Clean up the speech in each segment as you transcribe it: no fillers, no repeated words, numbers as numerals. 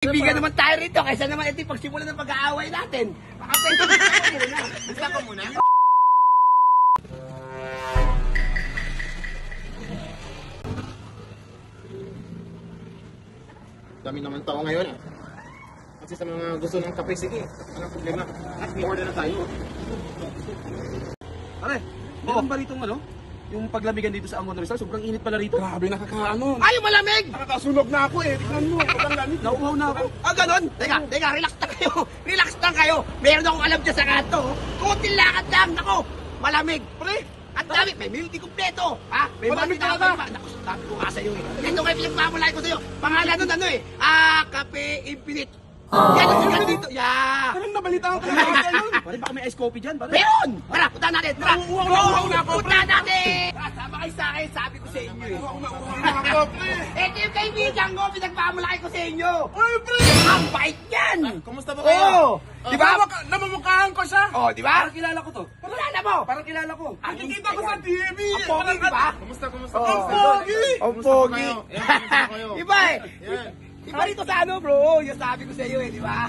Ibigan naman tayo rito, kaysa naman ito pagsimulan ng pag-aaway natin. Baka pwede muna. Basta ko muna. Dami naman tao ngayon eh. Kasi sa mga gusto ng kape, sige. Anong problema? At may order na tayo. Pare, meron ba rito ano? Yung paglamigan dito sa Angon Rizal, sobrang init pala rito. Grabe, nakakaano. Ay, malamig! Nakakasunog na ako eh. Tignan mo, sobrang lamig. Nauuhaw na ako. Ah, ganon? Teka, relax lang kayo. Relax lang kayo. Meron akong alam dyan sa kanto. Kunting lakad lang. Nako, malamig. Pre, ang dami. May milk tea kumpleto. Ha? May Malamig mga talaga. tinapay pa. Naku, sabi ko nga sa'yo eh. Yan yung kayo pinagpapalay ko sa'yo. Pangalan nun ano eh. Kape Infinite. Yan yung yan dito. Yeah. Parang nabalitaan ko na yun. Pare, baka may ice coffee dyan, pare. Meron! Tara, punta natin. Tara. Nauuhaw na ako, Punta natin. Sama kayo sa akin. Sabi ko sa inyo eh. Ako, pre. Ito yung kaibigan ko. Pinagpamalaki ko sa inyo. Ay, pre. Ang bait yan. Kumusta ba kayo? Oo. Di ba? Namamukhaan ko siya. Oh, di ba? Parang kilala ko to. Kilala mo. Parang kilala ko. Nakikita ko sa TV. Ang pogi, di ba? Kumusta? Oo. Ang pogi. Ang Kumusta pogi. kayo? Yan, kumusta kayo? Iba eh. Yan. Iba rito sa ano, bro. Yung sabi ko sa iyo eh, di ba?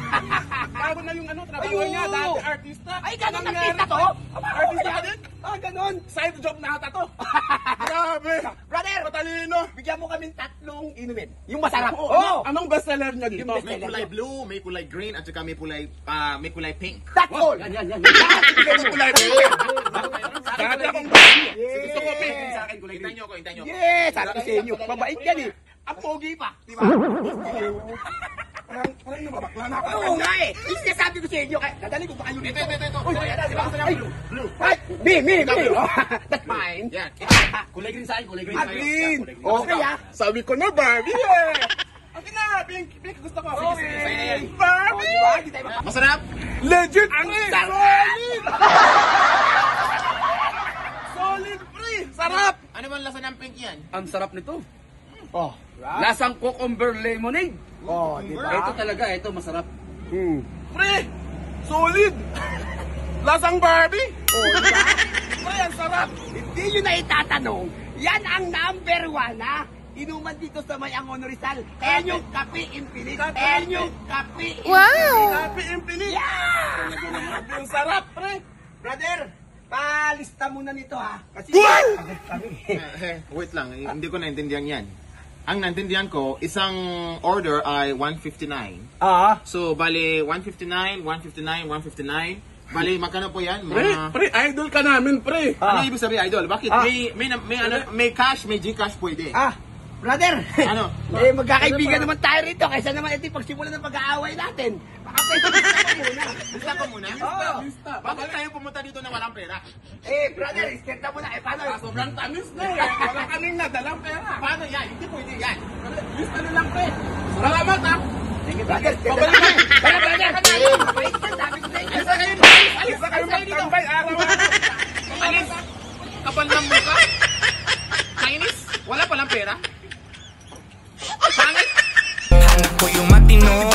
Bago na yung trabaho Ayun. niya, dati artista. Ay, ganun Anong artista nangyari? to? Artista ka din? Ah, ganun. Side job na ata to. Grabe. Brother, Matalino. bigyan mo kaming tatlong inumin. Yung masarap. Oo. Anong bestseller niya dito? Yung May kulay blue, may kulay green, at saka may kulay pink. That's all. Yan. Lahat ibigay mo. Kulay pink. Dati akong baby. Gusto ko pink. Sa akin, kulay Hintayin niyo ako, hintayin niyo ako. Yes, sabi ko sa inyo. Mabait yan eh. Ang pogi pa, di ba? Parang nababakla na ako. Oo nga eh. Yung sinasabi ko sa inyo, kaya dadali ko pa kayo dito. Ito. Uy, Ayan, di ba? gusto niya Ay, blue. Ay, me. That's mine. Yan. Kulay green sa akin, kulay green. Ah, green. Okay ah. Sabi ko na Barbie eh. Akin na, pink gusto ko. Sige, Okay. Oh, Barbie! di ba? Di tayo maka- Masarap? Legit! Ang pre! sarap! Solid, pre! Sarap! Ano bang lasa ng pink yan? Ang sarap nito. Oh, Lasang cucumber lemonade. oh, di ba? Ito talaga, ito masarap. Pre! Solid! Lasang Barbie! Oh, di ba? Pre, ang sarap! Hindi nyo na itatanong, yan ang number 1 na inuman dito sa may Angon Rizal. Ayan yung Kape Infinite. Ayan yung Kape Infinite. Happy Infinite! Yeah! Grabe, ang sarap, pre! Brother, palista muna nito ha. Kasi kami. Wait lang, hindi ko naintindihan yan. Ang naintindihan ko, isang order ay 159. So, bali, 159, 159. Bali, magkano po yan? Pre, idol ka namin, pre! Ano ibig sabihin, idol? Bakit? May cash, may Gcash pwede. Brother, Ano? magkakaibigan naman tayo rito kaysa naman ito pagsimulan ng pag-aaway natin. Baka pwede muna. Lista ko muna. Oo. Bakit tayo pumunta dito na walang pera? Brother, iskenta mo na. Paano? Sobrang tamis na eh! Wala kaming nadalang pera! Paano yan? Hindi pwede yan. Lista na lang, pre! Salamat, ha! Brother, Babalik na! brother. Wait, sabi ko sa inyo. Alis na kayo magtambay, araw-araw! Alis! Kapal ng mukha? Chinese? Wala palang pera? Pangit? Hanap ko yung matino